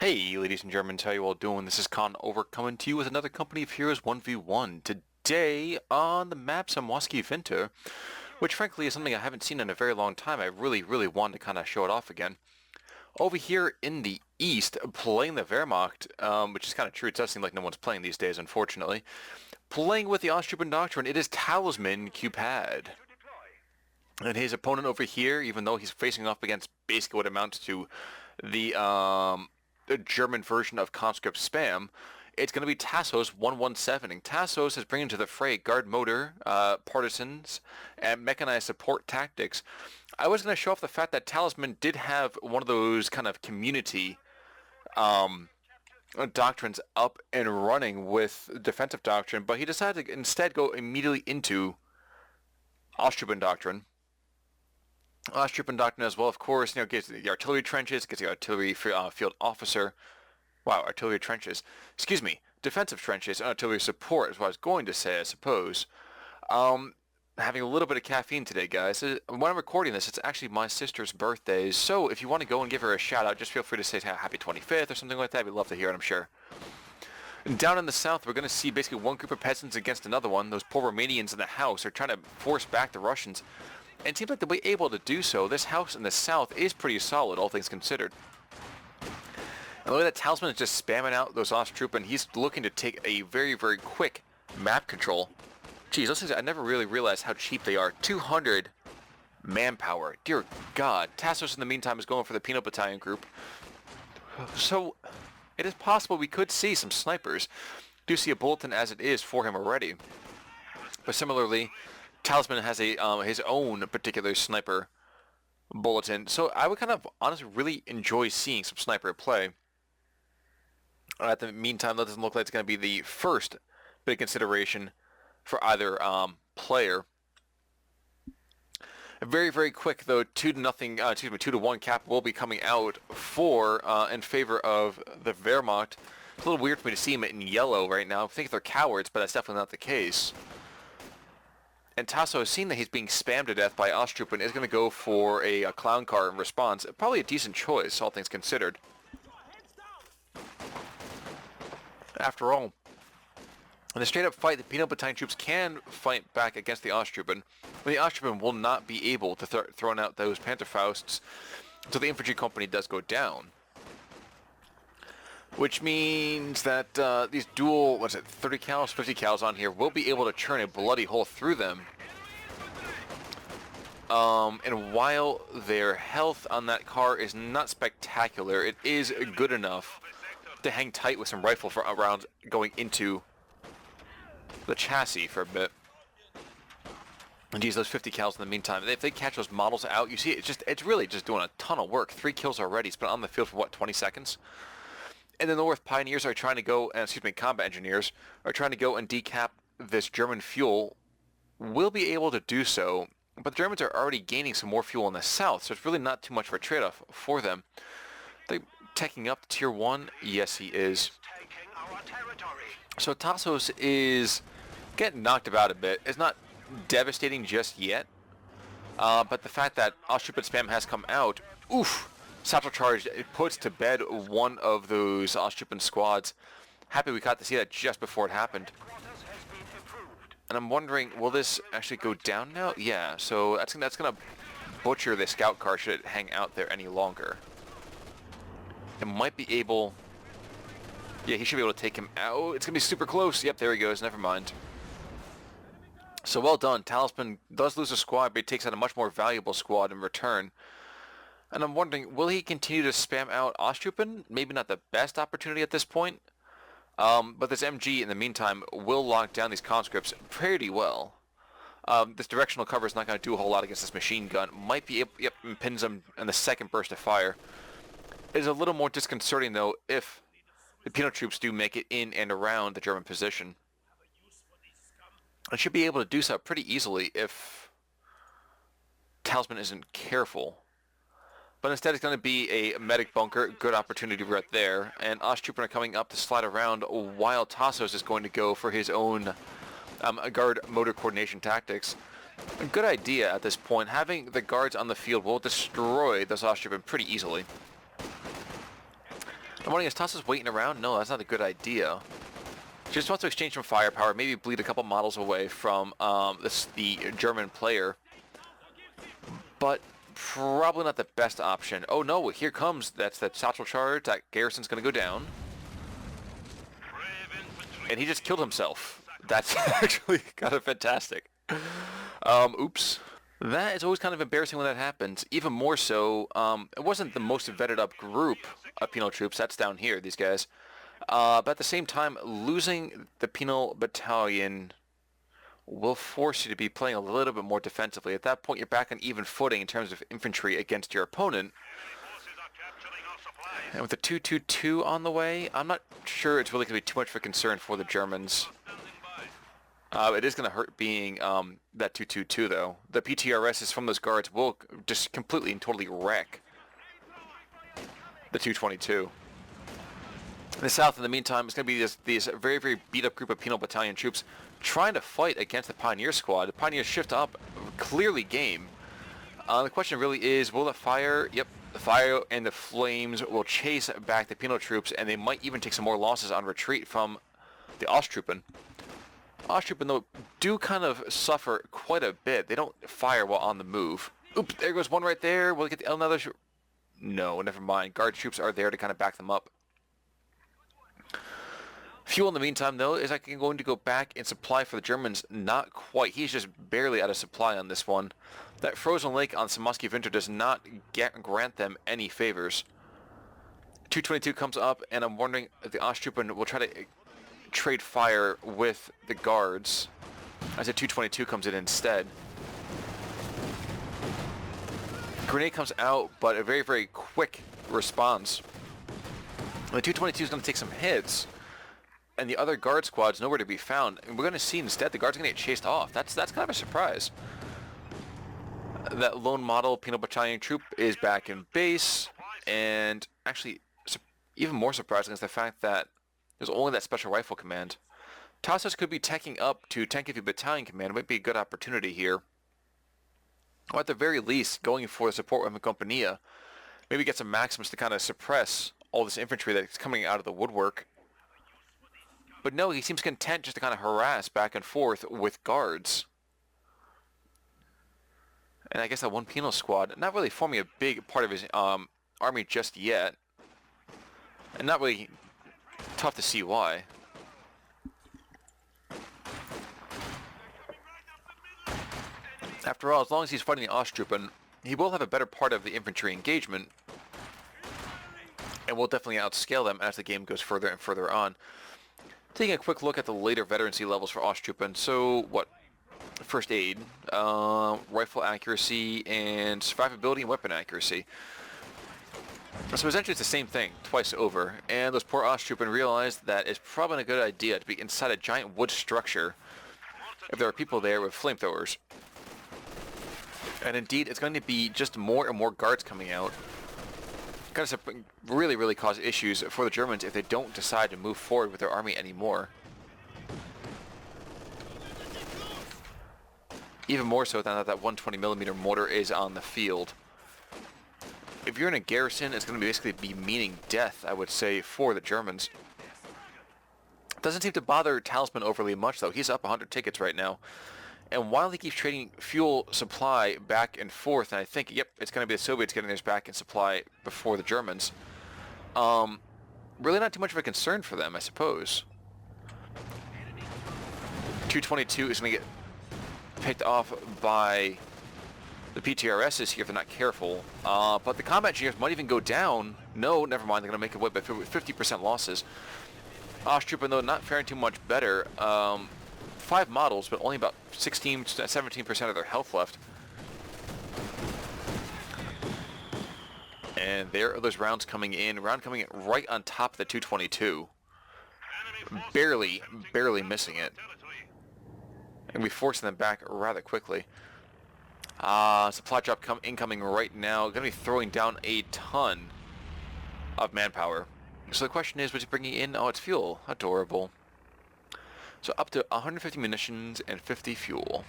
Hey, ladies and gentlemen, how you all doing? This is Con over coming to you with another Company of Heroes 1v1. Today on the map Samwaski Winter, which frankly is something I haven't seen in a very long time. I really wanted to kind of show it off again. Over here in the east, playing the Wehrmacht, which is kind of true. It does seem like no one's playing these days, unfortunately. Playing with the Austrian Doctrine, it is Talisman Cupad. And his opponent over here, even though he's facing off against basically what amounts to the German version of conscript spam, it's going to be Tassos117. And Tassos is bringing to the fray guard motor, partisans, and mechanized support tactics. I was going to show off the fact that Talisman did have one of those kind of community doctrines up and running with defensive doctrine, but he decided to instead go immediately into Austrian doctrine. Austrian doctrine as well, of course, gets the artillery trenches, gets the artillery field officer. Wow, artillery trenches. Excuse me, defensive trenches and artillery support is what I was going to say, I suppose. Having a little bit of caffeine today, guys. When I'm recording this, it's actually my sister's birthday, so if you want to go and give her a shout out, just feel free to say happy 25th or something like that. We'd love to hear it, I'm sure. And down in the south, we're going to see basically one group of peasants against another one. Those poor Romanians in the house are trying to force back the Russians. And it seems like they'll be able to do so. This house in the south is pretty solid, all things considered. And look at that, Talisman is just spamming out those Osttroop, and he's looking to take a very quick map control. Geez, those things, I never really realized how cheap they are. 200 manpower. Dear God. Tassos, in the meantime, is going for the Peanut Battalion group. So, it is possible we could see some snipers. Do see a bulletin as it is for him already. But similarly, Talisman has a his own particular sniper bulletin, so I would kind of honestly really enjoy seeing some sniper play. At the meantime, that doesn't look like it's going to be the first big consideration for either player. Very quick though, 2-1 cap will be coming out for in favor of the Wehrmacht. It's a little weird for me to see him in yellow right now. I think they're cowards, but that's definitely not the case. And Tasso has seen that he's being spammed to death by Osttroop and is going to go for a clown car in response. Probably a decent choice, all things considered. After all, in a straight-up fight, the Peanut Battalion troops can fight back against the Osttroop, but the Osttroop will not be able to throw out those Pantherfausts until the infantry company does go down. Which means that these dual, 30 cals, 50 cals on here will be able to churn a bloody hole through them. And while their health on that car is not spectacular, it is good enough to hang tight with some rifle rounds going into the chassis for a bit. And geez, those 50 cals in the meantime, if they catch those models out, you see it's really just doing a ton of work. 3 kills already. It's been on the field for what, 20 seconds? And the North Pioneers are trying to go, combat engineers are trying to go and decap this German fuel. Will be able to do so, but the Germans are already gaining some more fuel in the south, so it's really not too much of a trade-off for them. They're taking up Tier 1. Yes, he is. So Tassos is getting knocked about a bit. It's not devastating just yet, but the fact that Austrian spam has come out, oof! Satchel charge, it puts to bed one of those Austrian squads. Happy we got to see that just before it happened. And I'm wondering, will this actually go down now? Yeah, so that's going to butcher the scout car should it hang out there any longer. It might be able... Yeah, he should be able to take him out. It's going to be super close. Yep, there he goes. Never mind. So well done. Talisman does lose a squad, but he takes out a much more valuable squad in return. And I'm wondering, will he continue to spam out Osttroop? Maybe not the best opportunity at this point. But this MG, in the meantime, will lock down these conscripts pretty well. This directional cover is not going to do a whole lot against this machine gun. Might be able, yep, and pins them in the second burst of fire. It is a little more disconcerting, though, if the Peanut troops do make it in and around the German position. It should be able to do so pretty easily if Talisman isn't careful. But instead it's going to be a medic bunker, good opportunity right there. And Osttroop are coming up to slide around while Tassos is going to go for his own guard motor coordination tactics. A good idea at this point. Having the guards on the field will destroy those Osttroop pretty easily. I'm wondering, is Tassos waiting around? No, that's not a good idea. She just wants to exchange some firepower, maybe bleed a couple models away from the German player. But probably not the best option. Oh no, here comes, that's that satchel charge. That garrison's going to go down. And he just killed himself. That's actually kind of fantastic. Oops. That is always kind of embarrassing when that happens. Even more so, it wasn't the most vetted up group of penal troops. That's down here, these guys. But at the same time, losing the penal battalion will force you to be playing a little bit more defensively. At that point, you're back on even footing in terms of infantry against your opponent. And with the 222 on the way, I'm not sure it's really going to be too much of a concern for the Germans. It is going to hurt being that 222, though. The PTRSs from those guards will just completely and totally wreck the 222. In the south, in the meantime, it's going to be these very, very beat-up group of penal battalion troops trying to fight against the Pioneer squad. The Pioneers shift up, clearly game. The question really is, will the fire... Yep, the fire and the flames will chase back the penal troops, and they might even take some more losses on retreat from the Osttruppen. Osttruppen, though, do kind of suffer quite a bit. They don't fire while on the move. Oops, there goes one right there. Will they get another... No, never mind. Guard troops are there to kind of back them up. Fuel in the meantime, though, is going to go back and supply for the Germans. Not quite. He's just barely out of supply on this one. That frozen lake on Samoski Winter does not grant them any favors. 222 comes up, and I'm wondering if the Osttruppen will try to trade fire with the guards. I said 222 comes in instead. Grenade comes out, but a very, very quick response. The 222 is going to take some hits, and the other guard squad's nowhere to be found. And we're going to see instead the guard's going to get chased off. That's kind of a surprise. That lone model penal battalion troop is back in base, and actually even more surprising is the fact that there's only that special rifle command. Tassos could be teching up to tank infantry battalion command. It might be a good opportunity here. Or at the very least, going for the support weapon compania. Maybe get some maxims to kind of suppress all this infantry that's coming out of the woodwork. But no, he seems content just to kind of harass back and forth with guards. And I guess that one penal squad, not really forming a big part of his army just yet. And not really tough to see why. After all, as long as he's fighting the Osttruppen, he will have a better part of the infantry engagement. And will definitely outscale them as the game goes further and further on. Taking a quick look at the later veterancy levels for Osttruppen. So, what? First aid, rifle accuracy, and survivability and weapon accuracy. So essentially it's the same thing, twice over. And those poor Osttruppen realized that it's probably a good idea to be inside a giant wood structure if there are people there with flamethrowers. And indeed, it's going to be just more and more guards coming out. Going to really, really cause issues for the Germans if they don't decide to move forward with their army anymore. Even more so than that 120mm mortar is on the field. If you're in a garrison, it's going to basically be meaning death, I would say, for the Germans. Doesn't seem to bother Talisman overly much, though. He's up 100 tickets right now. And while he keeps trading fuel supply back and forth, and I think, yep, it's going to be the Soviets getting theirs back in supply before the Germans, really not too much of a concern for them, I suppose. 222 is going to get picked off by the PTRSs here if they're not careful. But the combat engineers might even go down. No, never mind. They're going to make it away by 50% losses. Osttruppen, though, not faring too much better. 5 models, but only about 16 to 17% of their health left. And there are those rounds coming in. Round coming in right on top of the 222. Barely missing it. And we forcing them back rather quickly. Supply drop incoming right now. Going to be throwing down a ton of manpower. So the question is, what's it bringing in? Oh, it's fuel. Adorable. So up to 150 munitions and 50 fuel.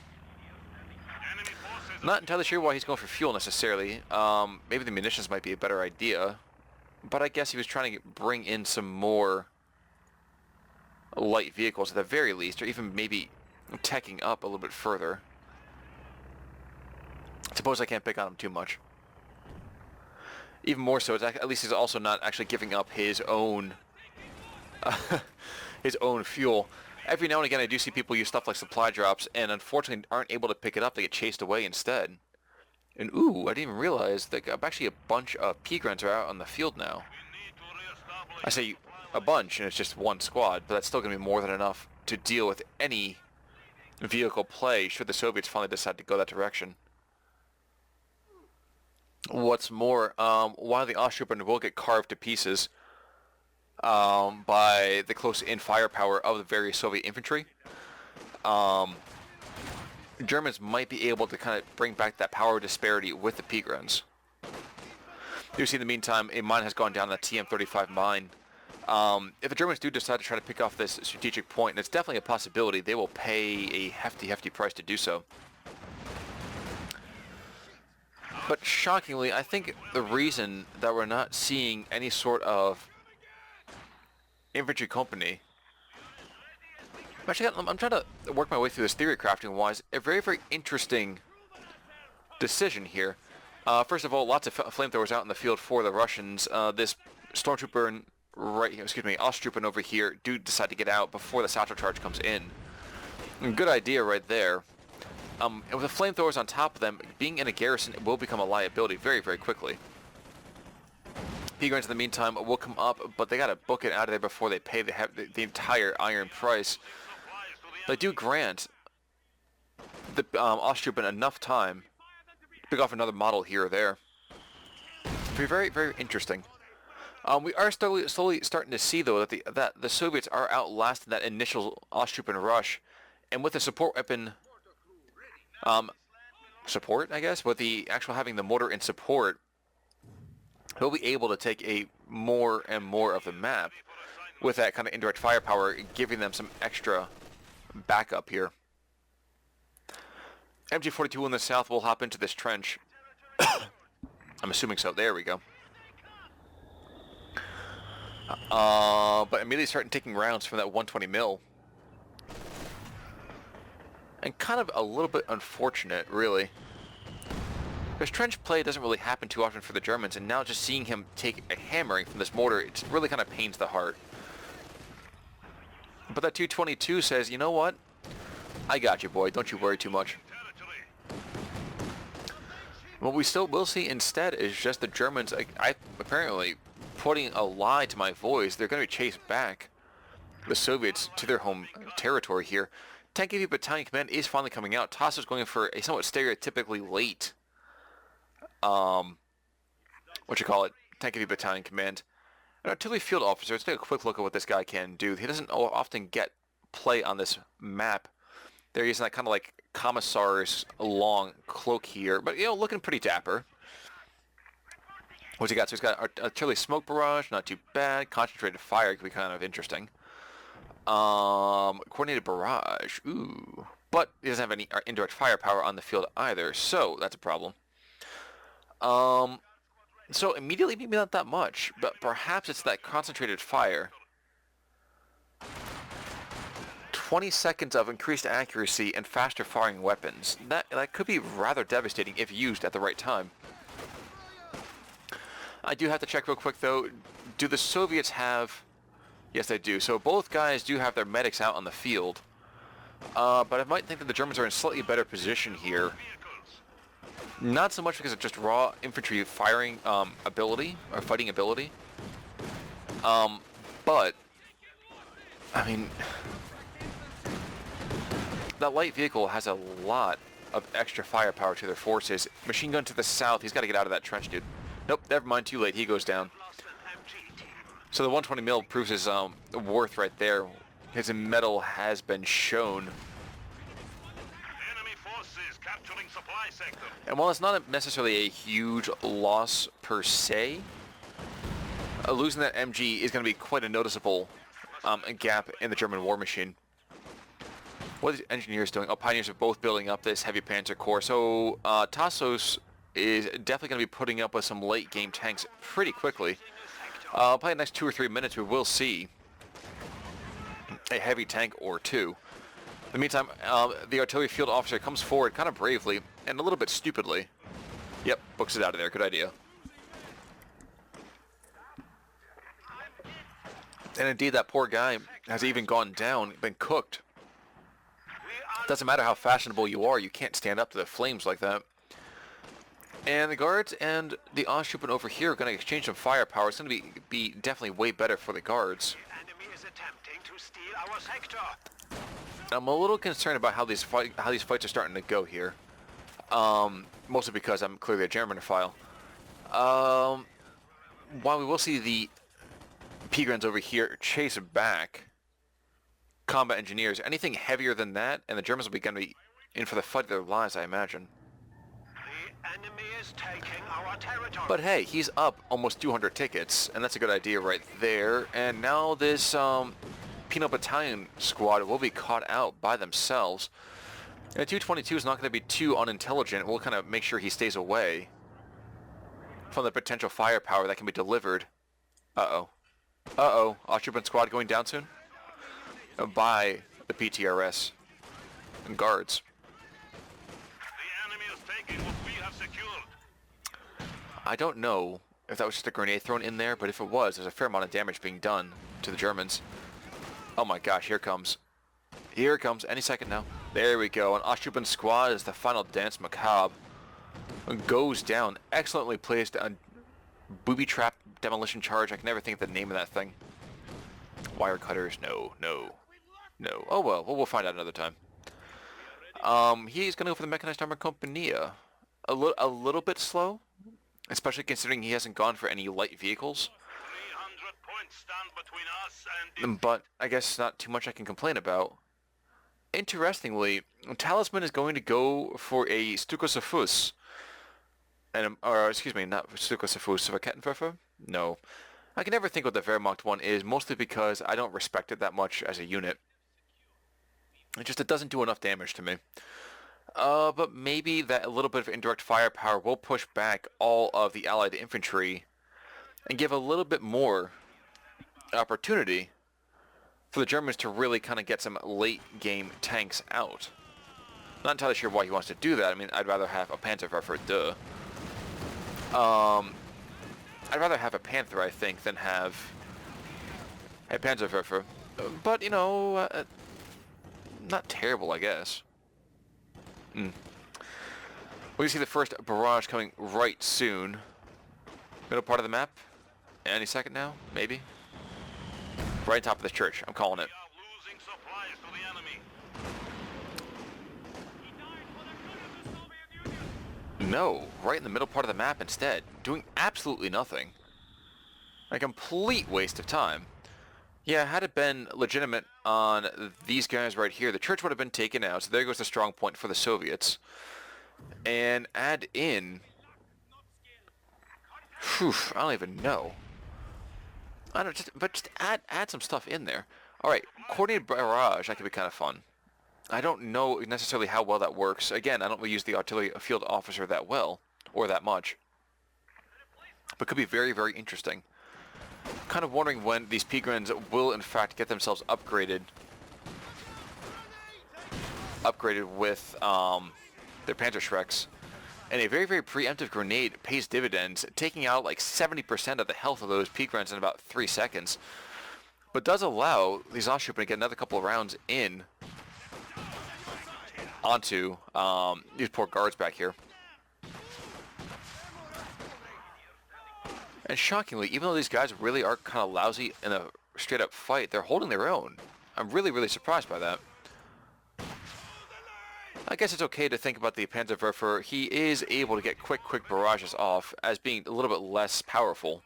Not entirely sure why he's going for fuel necessarily. Maybe the munitions might be a better idea. but I guess he was trying to bring in some more light vehicles at the very least, or even maybe teching up a little bit further. Suppose I can't pick on him too much. Even more so, it's at least he's also not actually giving up his own his own fuel. Every now and again I do see people use stuff like supply drops and unfortunately aren't able to pick it up. They get chased away instead. And ooh, I didn't even realize that actually a bunch of P-grunts are out on the field now. I say a bunch and it's just one squad, but that's still going to be more than enough to deal with any vehicle play should the Soviets finally decide to go that direction. What's more, while the Osttrooper will get carved to pieces by the close-in firepower of the various Soviet infantry, Germans might be able to kind of bring back that power disparity with the P-grunts. You see, in the meantime, a mine has gone down, the TM-35 mine. If the Germans do decide to try to pick off this strategic point, and it's definitely a possibility, they will pay a hefty, hefty price to do so. But shockingly, I think the reason that we're not seeing any sort of infantry company... I'm trying to work my way through this theory crafting-wise. A very, very interesting decision here. First of all, lots of flamethrowers out in the field for the Russians. This stormtrooper and Osttrooper over here do decide to get out before the satchel charge comes in. Good idea right there. And with the flamethrowers on top of them, being in a garrison, it will become a liability very, very quickly. P-grunts in the meantime will come up, but they gotta book it out of there before they pay the entire iron price. They do grant the Osttrooper enough time to pick off another model here or there. Be very, very interesting. We are slowly starting to see though that the Soviets are outlasting that initial Osttrooper rush, and with the support weapon. Support, I guess, with the actual having the mortar in support, he'll be able to take a more and more of the map with that kind of indirect firepower, giving them some extra backup here. MG-42 in the south will hop into this trench. I'm assuming so. There we go. But immediately starting taking rounds from that 120 mil. And kind of a little bit unfortunate, really. Because trench play doesn't really happen too often for the Germans, and now just seeing him take a hammering from this mortar, it really kind of pains the heart. But that 222 says, you know what? I got you, boy. Don't you worry too much. What we still will see instead is just the Germans, apparently, putting a lie to my voice. They're going to be chased back, the Soviets, to their home territory here. Tank Heavy Battalion Command is finally coming out. Tassos is going for a somewhat stereotypically late, Tank Heavy Battalion Command. An artillery field officer, let's take a quick look at what this guy can do. He doesn't often get play on this map. They're using that kind of like commissar's long cloak here, but, you know, looking pretty dapper. What's he got? So he's got artillery smoke barrage, not too bad. Concentrated fire could be kind of interesting. Coordinated barrage, ooh. But he doesn't have any indirect firepower on the field either, so that's a problem. So immediately maybe not that much, but perhaps it's that concentrated fire. 20 seconds of increased accuracy and faster firing weapons. That could be rather devastating if used at the right time. I do have to check real quick though, do the Soviets have... Yes, they do. So both guys do have their medics out on the field. But I might think that the Germans are in a slightly better position here. Not so much because of just raw infantry firing ability, or fighting ability. But, I mean, that light vehicle has a lot of extra firepower to their forces. Machine gun to the south, he's got to get out of that trench, dude. Nope, never mind, too late, he goes down. So the 120 mil proves his worth right there. His metal has been shown. Enemy forces capturing supply sector. And while it's not necessarily a huge loss per se, losing that MG is going to be quite a noticeable gap in the German war machine. What are the engineers doing? Oh, Pioneers are both building up this heavy panzer corps. So Tassos is definitely going to be putting up with some late game tanks pretty quickly. Probably the next 2 or 3 minutes we will see a heavy tank or two. In the meantime, the artillery field officer comes forward kind of bravely and a little bit stupidly. Yep, books it out of there. Good idea. And indeed, that poor guy has even gone down, been cooked. Doesn't matter how fashionable you are, you can't stand up to the flames like that. And the guards and the Oshupen over here are going to exchange some firepower. It's going to be definitely way better for the guards. Enemy is attempting to steal our sector. I'm a little concerned about how these fights are starting to go here. Mostly because I'm clearly a Germanophile. While we will see the Pigrans over here chase back combat engineers, anything heavier than that, and the Germans will be going to be in for the fight of their lives, I imagine. The enemy is taking our territory. But hey, he's up almost 200 tickets, and that's a good idea right there. And now this Penal Battalion squad will be caught out by themselves. And 222 is not going to be too unintelligent. We'll kind of make sure he stays away from the potential firepower that can be delivered. Uh-oh. Uh-oh. Oshupen squad going down soon? By the PTRS and guards. The enemy is taking what we have secured. I don't know if that was just a grenade thrown in there, but if it was, there's a fair amount of damage being done to the Germans. Oh my gosh, here it comes. Here it comes, any second now. There we go, and Oshupen squad is the final dance macabre. Goes down, excellently placed on booby trap demolition charge. I can never think of the name of that thing. Wire cutters, no. Oh well, we'll find out another time. He's gonna go for the mechanized armor compania. A little bit slow, especially considering he hasn't gone for any light vehicles. 300 points stand between us and But I guess not too much I can complain about. Interestingly, Talisman is going to go for a Stukosafus. And, or excuse me, not Stukosafus, of a Kettenwerfer? No. I can never think what the Wehrmacht one is, mostly because I don't respect it that much as a unit. It doesn't do enough damage to me. But maybe that a little bit of indirect firepower will push back all of the Allied infantry and give a little bit more opportunity for the Germans to really kind of get some late game tanks out. Not entirely sure why he wants to do that. I mean, I'd rather have a Panzerwerfer, duh. I'd rather have a Panther, I think, than have a Panzerwerfer. But, you know, not terrible, I guess. We see the first barrage coming right soon. Middle part of the map. Any second now, maybe. Right on top of this church. I'm calling it. we are losing supplies to the enemy. No, right in the middle part of the map instead. Doing absolutely nothing. A complete waste of time. Yeah, had it been legitimate on these guys right here, the church would have been taken out. So there goes the strong point for the Soviets. And add in... Whew, I don't even know. I don't just add some stuff in there. Alright, coordinated barrage, that could be kind of fun. I don't know necessarily how well that works. Again, I don't really use the artillery field officer that well, or that much. But could be very, very interesting. Kind of wondering when these Pigrans will in fact get themselves upgraded. With their Panzerschrecks. And a very, very preemptive grenade pays dividends, taking out like 70% of the health of those Pigrans in about 3 seconds. But does allow these Oshupen to get another couple of rounds in onto these poor guards back here. And shockingly, even though these guys really are kind of lousy in a straight-up fight, they're holding their own. I'm really, really surprised by that. I guess it's okay to think about the Panzerwerfer. He is able to get quick barrages off as being a little bit less powerful.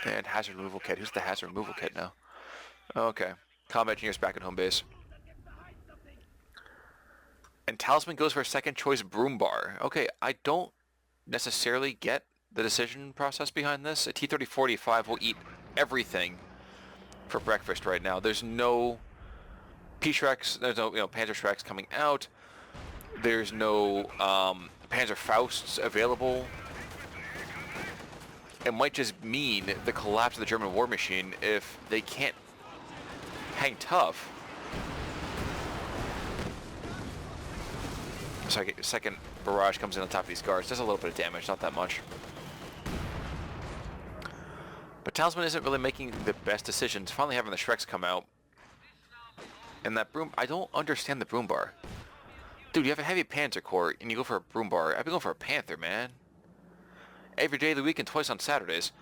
And hazard removal kit. Who's the hazard removal kit now? Okay. Combat engineers back at home base. And Talisman goes for a second choice broom bar. Okay, I don't necessarily get the decision process behind this. A T-30-45 will eat everything for breakfast right now. There's no P-Shreks, there's no Panzer-Shreks coming out. There's no Panzer Fausts available. it might just mean the collapse of the German war machine if they can't hang tough. Second barrage comes in on top of these guards. Does a little bit of damage, not that much. But Talisman isn't really making the best decisions. Finally having the Shreks come out. And that broom... I don't understand the broom bar. Dude, you have a heavy Panzer Corps and you go for a broom bar. I'd be going for a Panther, man. Every day of the week and twice on Saturdays.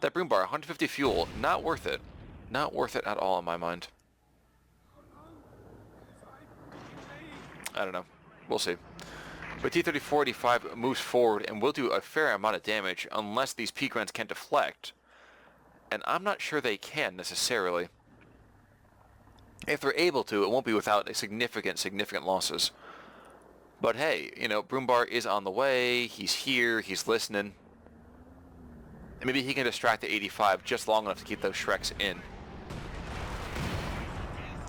That broom bar, 150 fuel. Not worth it. Not worth it at all in my mind. I don't know. We'll see. But T-34-85 moves forward and will do a fair amount of damage unless these P-Grants can deflect. And I'm not sure they can necessarily. If they're able to, it won't be without significant losses. But hey, you know, Broombar is on the way. He's here. He's listening. And maybe he can distract the 85 just long enough to keep those Shreks in.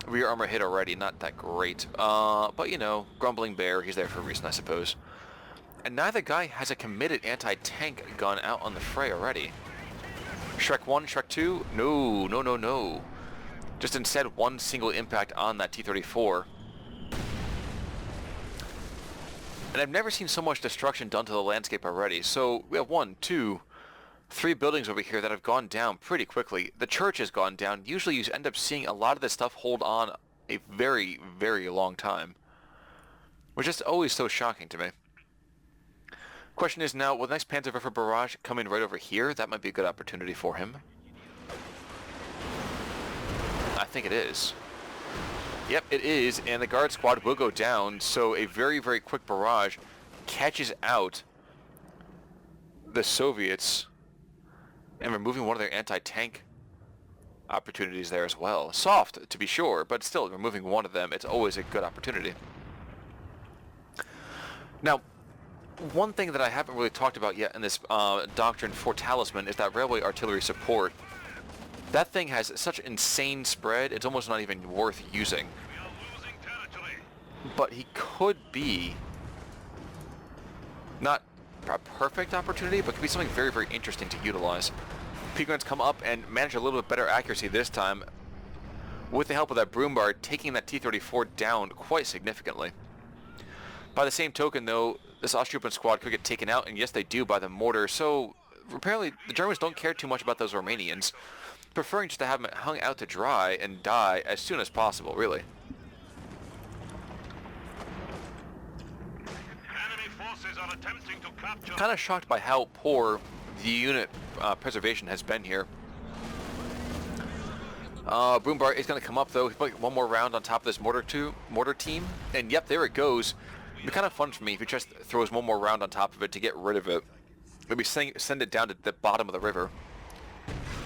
Rear armor hit already, not that great. But you know, Grumbling Bear, he's there for a reason, I suppose. And neither guy has a committed anti-tank gun out on the fray already. Shrek 1, Shrek 2? No, no, no, no. Just instead one single impact on that T-34. And I've never seen so much destruction done to the landscape already. So we have 1, 2, 3 buildings over here that have gone down pretty quickly. The church has gone down. Usually you end up seeing a lot of this stuff hold on a very, very long time. Which is always so shocking to me. Question is now, will the next Panzerwerfer barrage come in right over here? That might be a good opportunity for him. I think it is. Yep, it is, and the guard squad will go down, so a very, very quick barrage catches out the Soviets and removing one of their anti-tank opportunities there as well. Soft, to be sure, but still, removing one of them, it's always a good opportunity. Now, one thing that I haven't really talked about yet in this doctrine for Talisman is that railway artillery support. That thing has such insane spread, it's almost not even worth using. We are losing territory. But he could be not a perfect opportunity, but could be something very, very interesting to utilize. P-Grants come up and manage a little bit better accuracy this time with the help of that Broombar, taking that T-34 down quite significantly. By the same token, though, this Osttroopen squad could get taken out, and yes, they do, by the mortar, so apparently the Germans don't care too much about those Romanians, preferring just to have them hung out to dry and die as soon as possible, really. Enemy forces are attempting to capture. Kind of shocked by how poor the unit preservation has been here. Broombar is going to come up, though. He's putting one more round on top of this mortar team, and yep, there it goes. It'd be kind of fun for me if he just throws one more round on top of it to get rid of it. Maybe send it down to the bottom of the river.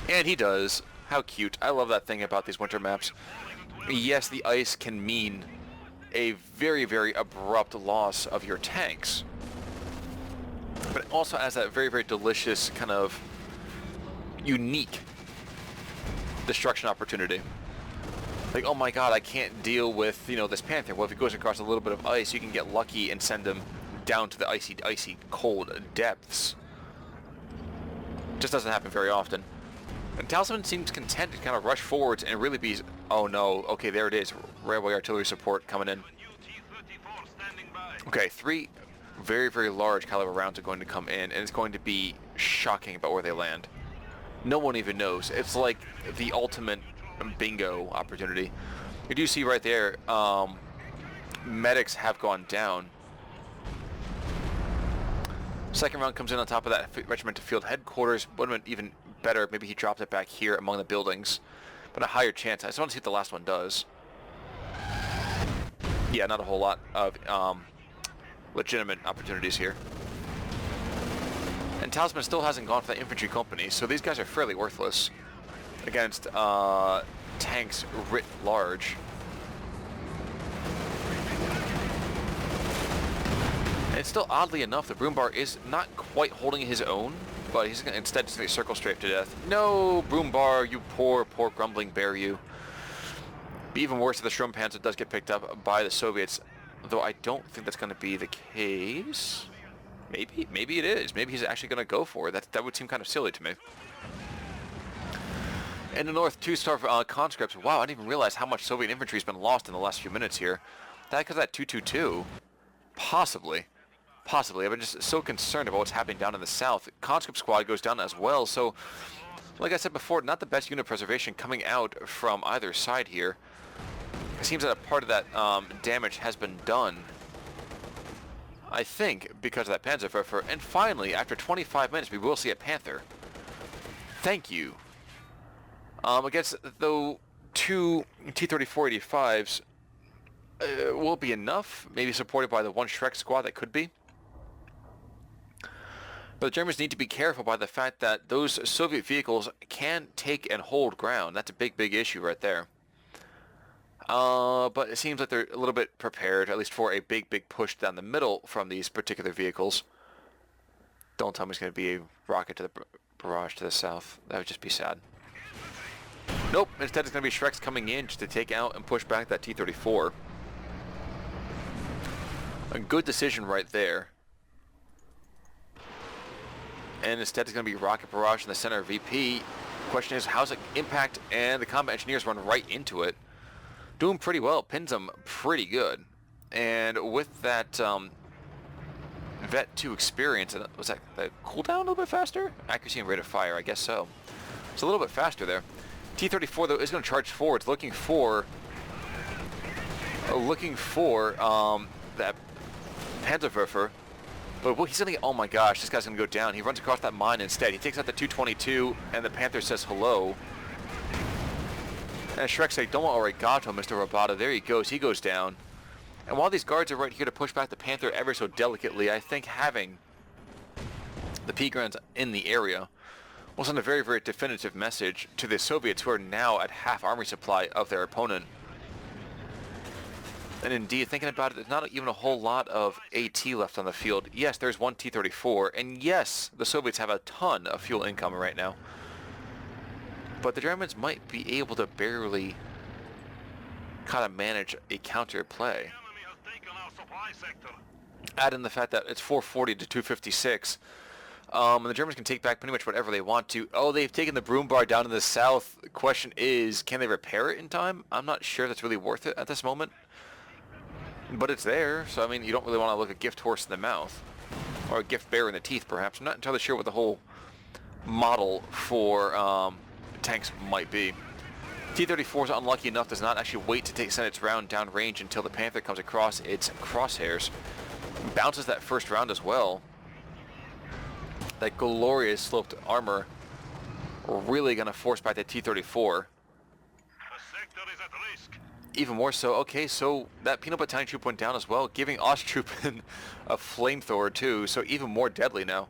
And he does. How cute. I love that thing about these winter maps. Yes, the ice can mean a very, very abrupt loss of your tanks. But it also has that very, very delicious kind of unique destruction opportunity. Like, oh my god, I can't deal with, you know, this Panther. Well, if he goes across a little bit of ice, you can get lucky and send him down to the icy, icy, cold depths. Just doesn't happen very often. And Talisman seems content to kind of rush forwards and really be... Oh no, okay, there it is. Railway artillery support coming in. Okay, 3 very, very large caliber rounds are going to come in, and it's going to be shocking about where they land. No one even knows. It's like the ultimate bingo opportunity. You do see right there, medics have gone down. Second round comes in on top of that regimental field headquarters. Would have been even better. Maybe he dropped it back here among the buildings. But a higher chance. I just want to see what the last one does. Yeah, not a whole lot of legitimate opportunities here. And Talisman still hasn't gone for that infantry company, so these guys are fairly worthless against tanks writ large. And still, oddly enough, the Broombar is not quite holding his own, but he's going to instead just circle strafe to death. No, Broombar, you poor, poor grumbling bear, you. Be even worse if the Sturmpanzer does get picked up by the Soviets, though I don't think that's going to be the case. Maybe it is. Maybe he's actually going to go for it. That would seem kind of silly to me. In the north, 2-star conscripts. Wow, I didn't even realize how much Soviet infantry has been lost in the last few minutes here. That because of that 222? Possibly. Possibly. I've been just so concerned about what's happening down in the south. Conscript squad goes down as well, so like I said before, not the best unit preservation coming out from either side here. It seems that a part of that damage has been done, I think, because of that Panzerwerfer. And finally, after 25 minutes, we will see a Panther. Thank you. Against, though, 2 T-34-85s will be enough, maybe supported by the 1 Shrek squad that could be. But the Germans need to be careful by the fact that those Soviet vehicles can take and hold ground. That's a big, big issue right there. But it seems like they're a little bit prepared, at least for a big, big push down the middle from these particular vehicles. Don't tell me it's going to be a rocket to the barrage to the south. That would just be sad. Nope, instead it's going to be Shreks coming in just to take out and push back that T-34. A good decision right there. And instead it's going to be rocket barrage in the center of VP. Question is, how's it impact? And the combat engineers run right into it. Doing pretty well. Pins them pretty good. And with that Vet 2 experience, was that the cooldown a little bit faster? Accuracy and rate of fire, I guess so. It's a little bit faster there. T-34 though is going to charge forwards, looking for that Panzerwerfer. But he's going to get, oh my gosh, this guy's going to go down. He runs across that mine instead. He takes out the 222, and the Panther says hello. And Shrek say, "Domo arigato, Mr. Robata." There he goes. He goes down. And while these guards are right here to push back the Panther ever so delicately, I think having the P-Grans in the area will send a very, very definitive message to the Soviets, who are now at half army supply of their opponent. And indeed, thinking about it, there's not even a whole lot of AT left on the field. Yes, there's 1 T-34, and yes, the Soviets have a ton of fuel income right now. But the Germans might be able to barely kind of manage a counter play. Add in the fact that it's 440 to 256. And the Germans can take back pretty much whatever they want to. Oh, they've taken the Broom Bar down in the south. The question is, can they repair it in time? I'm not sure that's really worth it at this moment. But it's there, so I mean, you don't really want to look a gift horse in the mouth. Or a gift bear in the teeth, perhaps. I'm not entirely sure what the whole model for tanks might be. T-34 is unlucky enough, does not actually wait to send its round down range until the Panther comes across its crosshairs. Bounces that first round as well. That glorious sloped armor really going to force back the T-34. Even more so. Okay, so that Peanut Battalion troop went down as well, giving Osttroop a flamethrower too, so even more deadly now.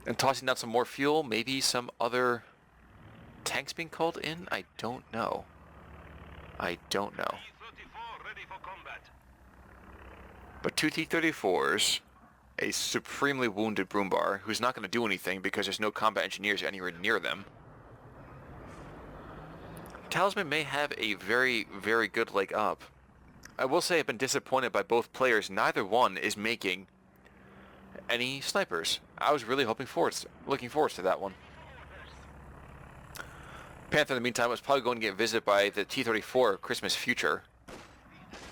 And tossing down some more fuel, maybe some other tanks being called in? I don't know. I don't know. But 2 T-34s, a supremely wounded Broombar, who's not going to do anything because there's no combat engineers anywhere near them. Talisman may have a very, very good leg up. I will say I've been disappointed by both players. Neither one is making any snipers. I was really looking forward to that one. Panther, in the meantime, was probably going to get visited by the T-34 Christmas Future.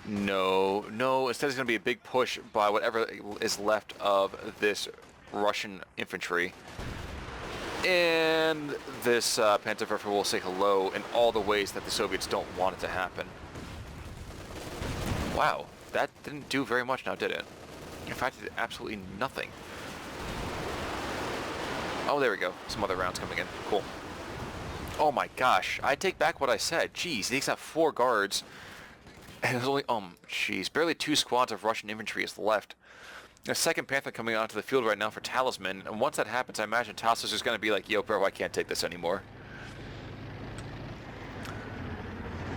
No. Instead, it's going to be a big push by whatever is left of this Russian infantry. And this Panzerwerfer will say hello in all the ways that the Soviets don't want it to happen. Wow, that didn't do very much now, did it? In fact, it did absolutely nothing. Oh, there we go. Some other rounds coming in. Cool. Oh my gosh, I take back what I said. Jeez, he takes out 4 guards. And there's only, jeez, barely 2 squads of Russian infantry is left. A second Panther coming onto the field right now for Talisman, and once that happens, I imagine Tassos is going to be like, yo, bro, I can't take this anymore.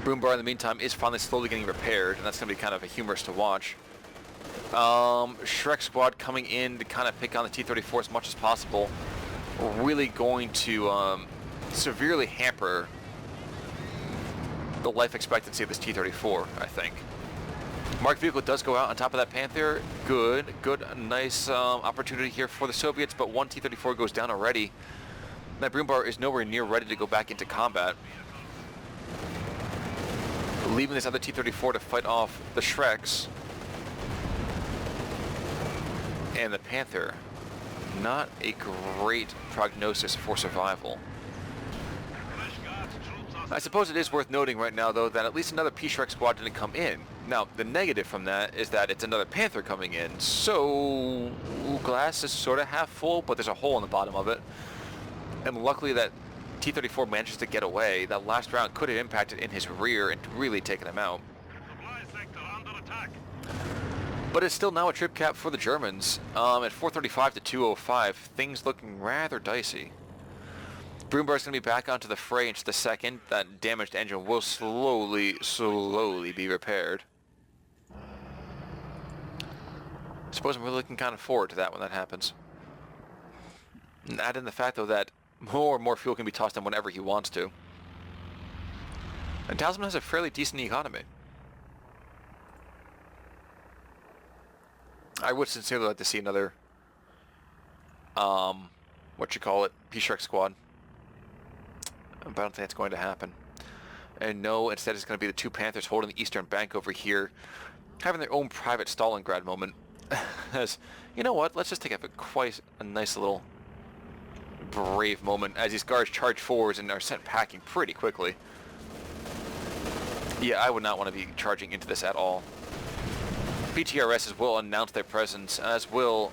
Broombar, in the meantime, is finally slowly getting repaired, and that's going to be kind of a humorous to watch. Shrek squad coming in to kind of pick on the T-34 as much as possible. Really going to severely hamper the life expectancy of this T-34, I think. Marked vehicle does go out on top of that Panther. Good, nice opportunity here for the Soviets, but one T-34 goes down already. That Broombar is nowhere near ready to go back into combat, leaving this other T-34 to fight off the Shreks. And the Panther, not a great prognosis for survival. I suppose it is worth noting right now, though, that at least another P-Shrek squad didn't come in. Now, the negative from that is that it's another Panther coming in, so glass is sort of half full, but there's a hole in the bottom of it. And luckily that T-34 manages to get away. That last round could have impacted in his rear and really taken him out. Supply sector under attack. But it's still now a trip cap for the Germans. At 435 to 205, things looking rather dicey. Broombar's going to be back onto the fray in just a second. That damaged engine will slowly be repaired. I suppose I'm really looking kind of forward to that when that happens. And add in the fact, though, that more and more fuel can be tossed in whenever he wants to. And Talisman has a fairly decent economy. I would sincerely like to see another, P-Shrek squad. But I don't think that's going to happen. And no, instead it's going to be the two Panthers holding the Eastern Bank over here, having their own private Stalingrad moment. As, you know what, let's just take quite a nice little brave moment as these guards charge forwards and are sent packing pretty quickly. Yeah, I would not want to be charging into this at all. PTRSs will announce their presence, as will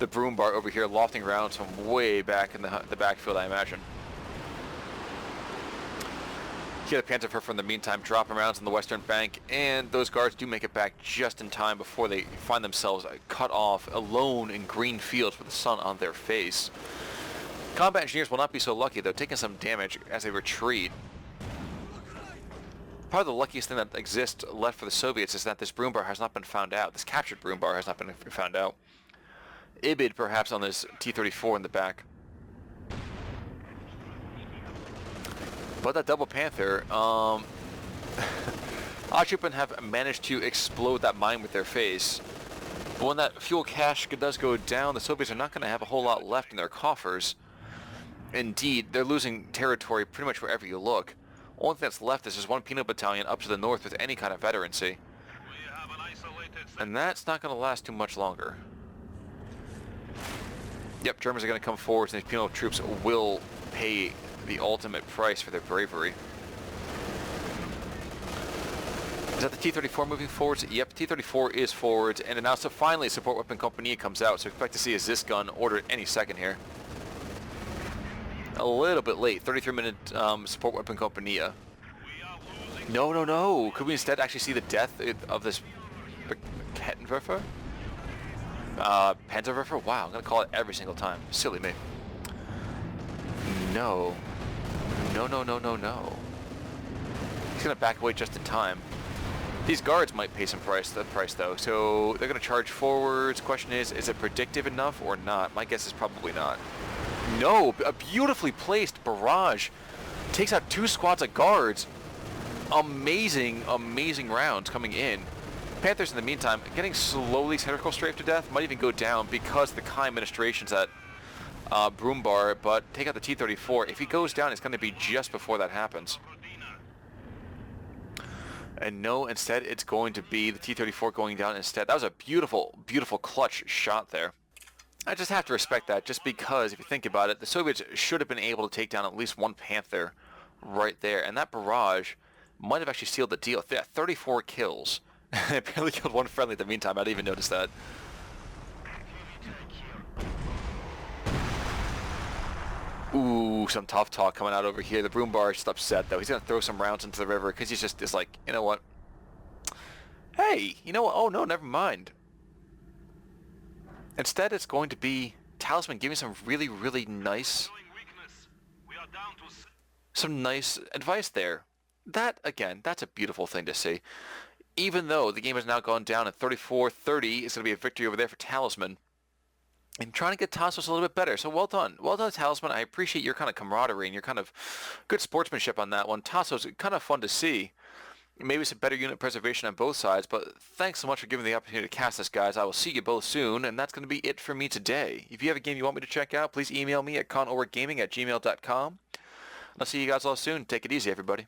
the Broombar over here lofting rounds from way back in the backfield, I imagine. Here the Panzerwerfer in the meantime dropping rounds on the western bank, and those guards do make it back just in time before they find themselves cut off alone in green fields with the sun on their face. Combat engineers will not be so lucky, though, taking some damage as they retreat. Probably the luckiest thing that exists left for the Soviets is that this Broombar has not been found out. This captured Broombar has not been found out. Ibid perhaps on this T-34 in the back. But that double Panther, Occupant have managed to explode that mine with their face. But when that fuel cache does go down, the Soviets are not going to have a whole lot left in their coffers. Indeed, they're losing territory pretty much wherever you look. Only thing that's left is just one Penal Battalion up to the north with any kind of veterancy. And that's not going to last too much longer. Yep, Germans are going to come forward, and these penal troops will pay the ultimate price for their bravery. Is that the T-34 moving forwards? Yep, T-34 is forwards, and now so finally Support Weapon Company comes out, so expect to see a Zis gun ordered any second here. A little bit late, 33-minute Support Weapon Company. No. Could we instead actually see the death of this Kettenwerfer? Panzerwerfer? Wow, I'm going to call it every single time. Silly me. No. He's going to back away just in time. These guards might pay some price though, so they're going to charge forwards. Question is it predictive enough or not? My guess is probably not. No, a beautifully placed barrage takes out two squads of guards. Amazing rounds coming in. Panthers in the meantime getting slowly circle strafed to death, might even go down because the Kai administration's at Broombar, but take out the T-34. If he goes down, it's going to be just before that happens. And no, instead it's going to be the T-34 going down instead. That was a beautiful clutch shot there. I just have to respect that, just because if you think about it, the Soviets should have been able to take down at least one Panther right there, and that barrage might have actually sealed the deal. 34 kills. It barely killed one friendly in the meantime. I didn't even notice that. Ooh, some tough talk coming out over here. The Broombar is just upset, though. He's going to throw some rounds into the river because he's just like, you know what? Hey, you know what? Oh, no, never mind. Instead, it's going to be Talisman giving some really nice... some nice advice there. That, again, that's a beautiful thing to see. Even though the game has now gone down at 34-30, it's going to be a victory over there for Talisman. And trying to get Tassos a little bit better. So well done. Well done, Talisman. I appreciate your kind of camaraderie and your kind of good sportsmanship on that one. Tassos, kind of fun to see. maybe some better unit preservation on both sides, but thanks so much for giving me the opportunity to cast this, guys. I will see you both soon, and that's going to be it for me today. If you have a game you want me to check out, please email me at conovergaming@gmail.com. I'll see you guys all soon. Take it easy, everybody.